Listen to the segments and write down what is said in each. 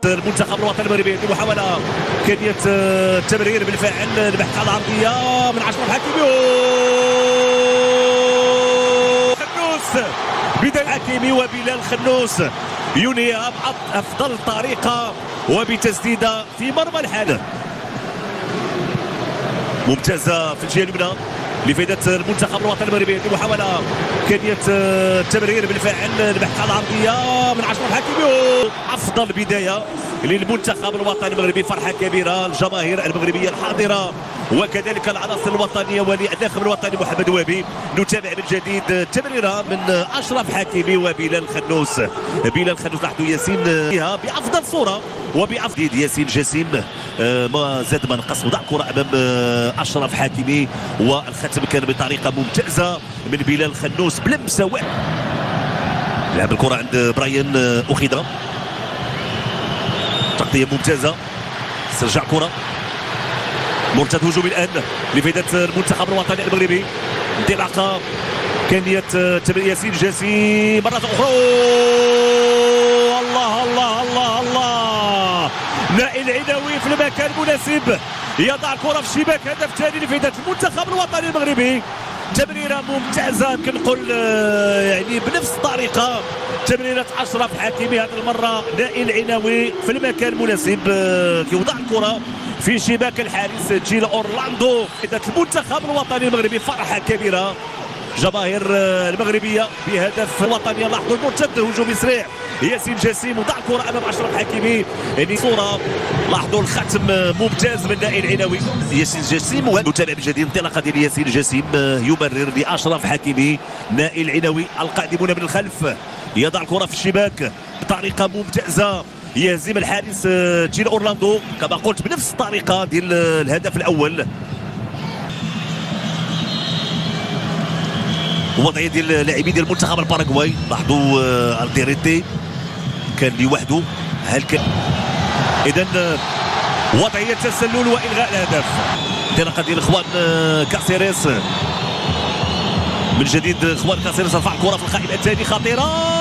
المنتخب الوطني المغربي محاولة كيفية التمرير بالفعل البحث على العرضية من أشرف حكيمي خنوس. بداية حكيمي وبلال خنوس ينهيها بأفضل طريقة وبتسديدة في مرمى الحالة ممتازة في الجهة اليمنى لفائدة المنتخب الوطني المغربي. محاولة كيفية التمرير بالفعل البحث على العرضية من أشرف حكيمي. أفضل بداية للمنتخب الوطني المغربي، فرحة كبيرة الجماهير المغربية الحاضرة وكذلك العناصر الوطنية والناخب الوطني محمد وهبي. نتابع من جديد التمريرة من أشرف حكيمي وبلال خنوس. بلال خنوس لاحظوا ياسين فيها بأفضل صورة وبأفضل ياسين جسيم ما زاد ما نقص، وضع كرة أمام أشرف حكيمي والختم كان بطريقة ممتازة من بلال خنوس بلمسة واحدة. لعب الكرة عند براين أخيدا، تغطية ممتازة، استرجاع كرة مرتد هجومي الآن لفائدة المنتخب الوطني المغربي. انطلاقة كانية ياسين جسيم مرة أخرى. الله الله الله الله، نائل العناوي في المكان المناسب يضع الكرة في الشباك. هدف ثاني لفائدة المنتخب الوطني المغربي. تمريرة ممتازة يمكن نقول يعني بنفس الطريقة تمريرة أشرف حكيمي، هذه المرة نائل العناوي في المكان المناسب كيوضع الكرة في شباك الحارس جيل أورلاندو. المنتخب الوطني المغربي فرحة كبيرة جماهير المغربية بهدف وطني. لاحظوا المرتد هجومي سريع ياسين جسيم وضع الكرة امام اشرف حكيمي. يعني صورة لاحظوا الختم ممتاز من نائل العناوي ياسين جسيم. ونتابع بجديد انطلاقة ديال ياسين جسيم يبرر لاشرف حكيمي. نائل العناوي القادمون من الخلف يضع الكرة في الشباك بطريقة ممتازة، يهزم الحارس جيل أورلاندو كما قلت بنفس الطريقة ديال الهدف الأول. وضعية ديال اللاعبين ديال المنتخب الباراغواي، لاحظوا الديريتي كان لوحده. هل كان اذا وضعية تسلل والغاء الهدف. انطلاقة ديال اخوان كاسيريس من جديد. اخوان كاسيريس رفع الكرة في القائمة الثاني خطيرة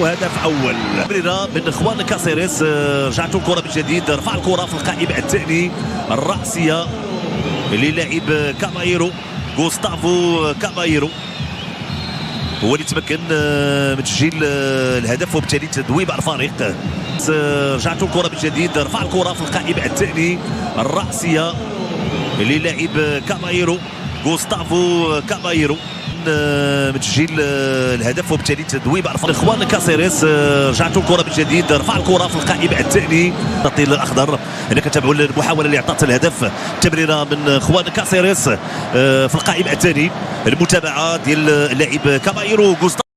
وهدف اول. تمريرة من اخوان كاسيريس، رجعتوا الكرة من جديد، رفع الكرة في القائمة الثاني الرأسية للاعب كامايرو غوستافو كامايرو، هو اللي تمكن من تسجيل الهدف وبالتالي تذويب الفريق. رجعتوا الكرة من جديد، رفع الكرة في القائمة الثاني الرأسية للاعب كامايرو غوستافو كامايرو من تسجيل الهدف وبالتالي تذويب الفريق. اخوان كاسيريس رجعتوا الكرة من جديد، رفع الكرة في القائمة الثاني التطيل الاخضر. هنا كنتابعوا المحاولة اللي اعطت الهدف، تمريرة من اخوان كاسيريس في القائمة الثاني. المتابعة ديال اللاعب كامايرو غوستافو